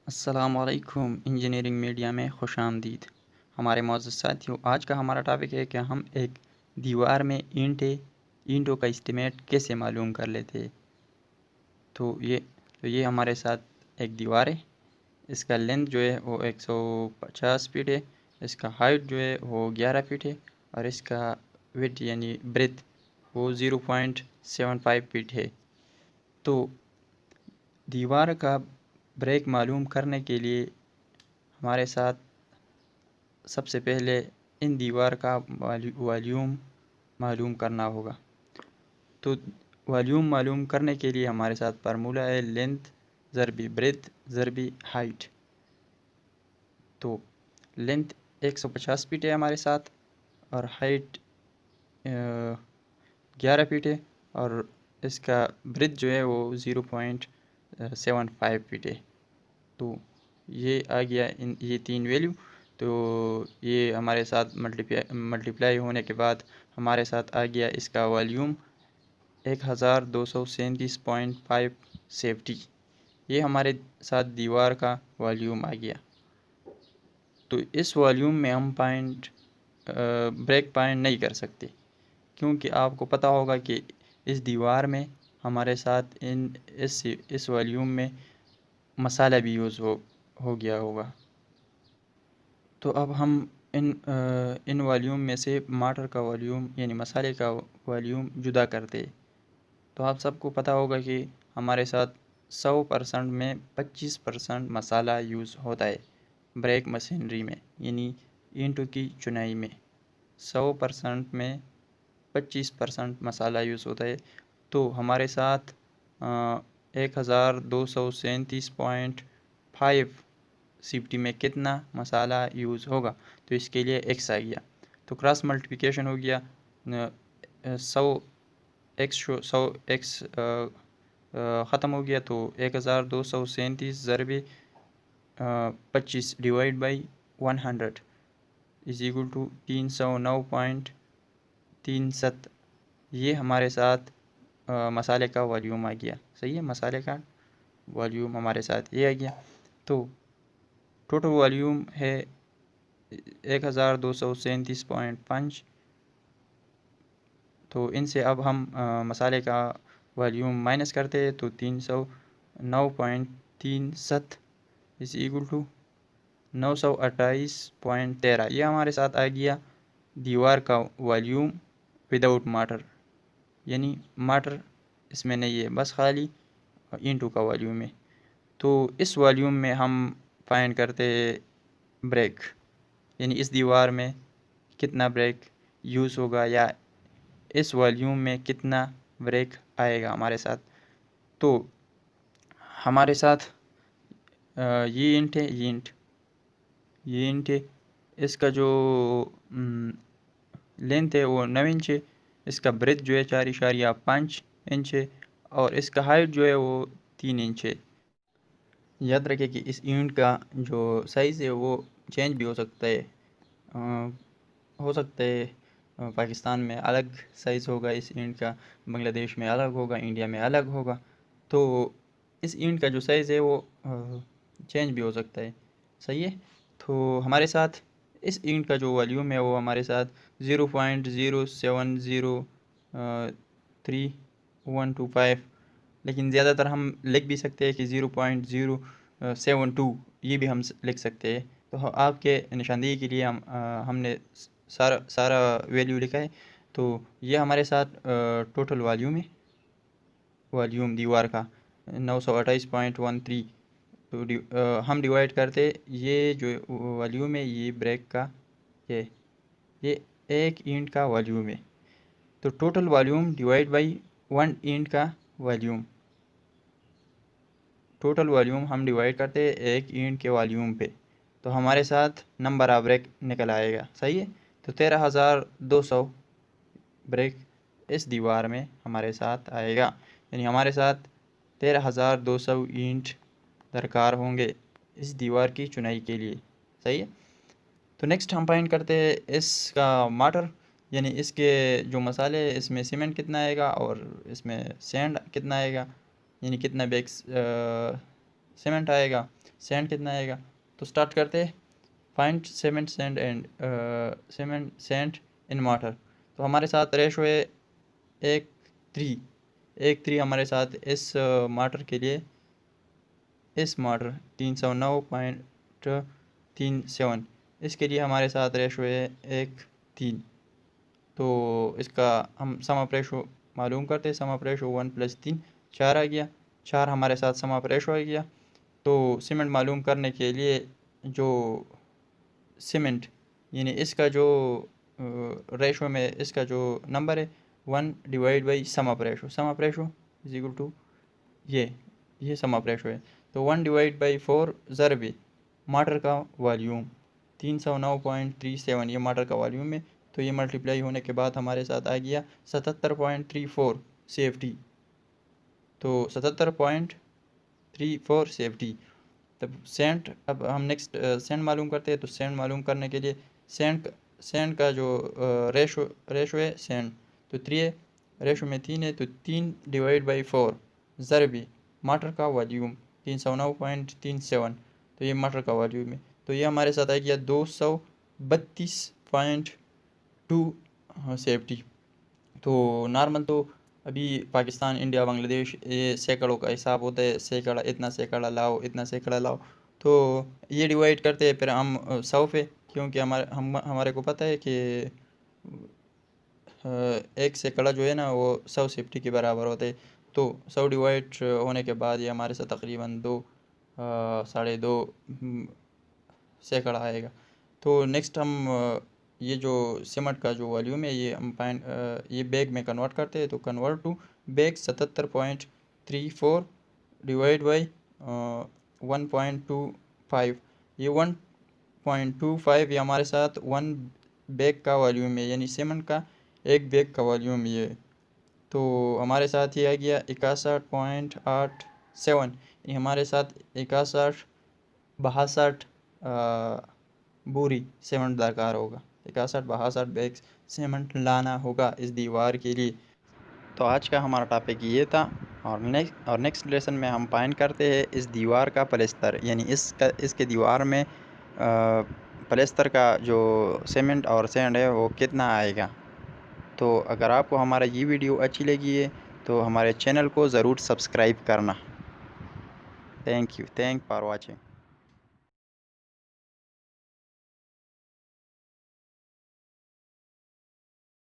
अस्सलामुअलैकुम। Engineering media में खुशामदीद। हमारे मौजूद साथियों, आज का हमारा टॉपिक है कि हम एक दीवार में ईंटों का एस्टीमेट कैसे मालूम कर लेते हैं। तो ये हमारे साथ एक दीवार है। इसका लेंथ जो है वो 150 फीट है। इसका हाइट जो है वो 11 फीट है और इसका विड्थ यानी ब्रेथ वो 0.75 फीट है। तो दीवार का ब्रेक मालूम करने के लिए हमारे साथ सबसे पहले इन दीवार का वॉल्यूम मालूम करना होगा। तो वॉल्यूम मालूम करने के लिए हमारे साथ फार्मूला है लेंथ ज़रबी ब्रेथ ज़रबी हाइट। तो लेंथ 150 फीट है हमारे साथ और हाइट 11 फीट है और इसका ब्रेथ जो है वो 0.75 फीट है। तो ये आ गया ये तीन वैल्यू। तो ये हमारे साथ मल्टीप्लाई होने के बाद हमारे साथ आ गया इसका वॉल्यूम 1237.5 सेफ्टी। ये हमारे साथ दीवार का वॉल्यूम आ गया। तो इस वॉल्यूम में हम ब्रेक पॉइंट नहीं कर सकते, क्योंकि आपको पता होगा कि इस दीवार में हमारे साथ इस वॉल्यूम में मसाला भी यूज़ हो गया होगा। तो अब हम इन वॉल्यूम में से मटर का वॉल्यूम यानी मसाले का वॉल्यूम जुदा करते। तो आप सबको पता होगा कि हमारे साथ 100% में 25% मसाला यूज़ होता है ब्रेक मशीनरी में, यानी ईंटों की चुनाई में 100% में 25% मसाला यूज़ होता है। तो हमारे साथ 1237.5 सीफ्टी में कितना मसाला यूज़ होगा। तो इसके लिए एक्स आ गया। तो क्रॉस मल्टीप्लिकेशन हो गया 100x ख़त्म हो गया। तो 1237 ज़रबे 25 divide by 100 is equal to 309.37। ये हमारे साथ मसाले का वॉल्यूम आ गया। सही है, मसाले का वॉल्यूम हमारे साथ ये आ गया। तो टोटल वॉल्यूम है 1237.5। तो इनसे अब हम मसाले का वॉल्यूम माइनस करते हैं तो 309.37 इज इक्वल टू 928.13। यह हमारे साथ आ गया दीवार का वॉल्यूम विदाउट माटर, यानी माटर इसमें नहीं है, बस खाली ईंटों का वॉल्यूम है। तो इस वॉल्यूम में हम फाइंड करते हैं ब्रेक, यानी इस दीवार में कितना ब्रेक यूज़ होगा या इस वॉल्यूम में कितना ब्रेक आएगा हमारे साथ। तो हमारे साथ ये इंट है, ये इंट है। इसका जो लेंथ है वो 9 इंच है। इसका ब्रेथ जो है 4.5 इंच है और इसका हाइट जो है वो 3 इंच है। याद रखें कि इस यूनिट का जो साइज़ है वो चेंज भी हो सकता है। हो सकता है पाकिस्तान में अलग साइज़ होगा इस यूनिट का, बांग्लादेश में अलग होगा, इंडिया में अलग होगा। तो इस यूनिट का जो साइज़ है वो चेंज भी हो सकता है। सही है। तो हमारे साथ इस यूनिट का जो वॉल्यूम है वो हमारे साथ 0.0703 लेकिन ज़्यादातर हम लिख भी सकते हैं कि 0.072 ये भी हम लिख सकते हैं। तो आपके निशानदेही के लिए हमने सारा वैल्यू लिखा है। तो ये हमारे साथ टोटल वॉल्यूम है, वॉल्यूम दीवार का 928.13। तो हम डिवाइड करते ये जो वॉल्यूम है ये ब्रेक का ये एक ईंट का वॉल्यूम है। तो टोटल वॉल्यूम डिवाइड बाई 1 ईंट का वॉल्यूम। टोटल वॉल्यूम हम डिवाइड करते हैं एक ईंट के वॉल्यूम पे, तो हमारे साथ नंबर ऑफ ब्रेक निकल आएगा। सही है। तो 13,200 ब्रेक इस दीवार में हमारे साथ आएगा, यानी हमारे साथ 13,200 ईंट दरकार होंगे इस दीवार की चुनाई के लिए। सही है। तो नेक्स्ट हम फाइंड करते हैं इसका माटर। यानी इसके जो मसाले इसमें सीमेंट कितना आएगा और इसमें सैंड कितना आएगा, यानी कितना बैग सीमेंट आएगा, सैंड कितना आएगा। तो स्टार्ट करते हैं। Find cement sand and cement sand in water. तो हमारे साथ रेशो है 1:3 हमारे साथ इस वाटर के लिए, इस वाटर 309.37 इसके लिए हमारे साथ रेशो है 1:3। तो इसका हम सम ऑफ रेशो मालूम करते हैं। सम ऑफ रेशो 1 + 3 4 आ गया, 4 हमारे साथ सम ऑफ रेशो आ गया। तो सीमेंट मालूम करने के लिए जो सीमेंट यानी इसका जो रेशो में इसका जो नंबर है 1/बाई sum of ratio, sum of ratio is equal to ये सम ऑफ रेशो है। तो 1/4 ज़रब वाटर का वॉल्यूम 309.37 ये वाटर का वॉल्यूम है। तो ये मल्टीप्लाई होने के बाद हमारे साथ आ गया 77.34 CFT। तो 77.34 CFT। तब सेंट, अब हम नेक्स्ट सेंट मालूम करते हैं। तो सेंट मालूम करने के लिए सेंट का जो रेशो है सेंट तो 3 है, रेशो में 3 है। तो 3/4 ज़रबी वाटर का वॉल्यूम 309.37। तो ये वाटर का वॉल्यूम है। तो ये हमारे साथ आ गया 232.2 CFT। तो नॉर्मल तो अभी पाकिस्तान, इंडिया, बांग्लादेश ये सैकड़ों का हिसाब होता है, सैकड़ा इतना सैकड़ा लाओ, इतना सैकड़ा लाओ। तो ये डिवाइड करते हैं फिर हम 100 पे, क्योंकि हमारे को पता है कि एक सैकड़ा जो है ना वो 100 CFT के बराबर होते हैं। तो 100 डिवाइड होने के बाद ये हमारे साथ तकरीबन 2.5 सैकड़ा आएगा। तो नेक्स्ट हम ये जो सीमेंट का जो वॉल्यूम है ये हम ये बैग में कन्वर्ट करते हैं। तो कन्वर्ट टू बैग 77.34 डिवाइड बाई 1.25। ये 1.25 ये हमारे साथ 1 बैग का वॉल्यूम है, यानी सीमेंट का एक बैग का वॉल्यूम ये। तो हमारे साथ ये आ गया 61.87। ये हमारे साथ 61-62 बोरी सीमेंट दरकार होगा, 61-62 बैग सीमेंट लाना होगा इस दीवार के लिए। तो आज का हमारा टॉपिक ये था। और नेक्स्ट लेसन में हम फाइंड करते हैं इस दीवार का प्लास्टर, यानी इसके दीवार में प्लास्टर का जो सीमेंट और सैंड है वो कितना आएगा। तो अगर आपको हमारा ये वीडियो अच्छी लगी है तो हमारे चैनल को ज़रूर सब्सक्राइब करना। Thank you for watching.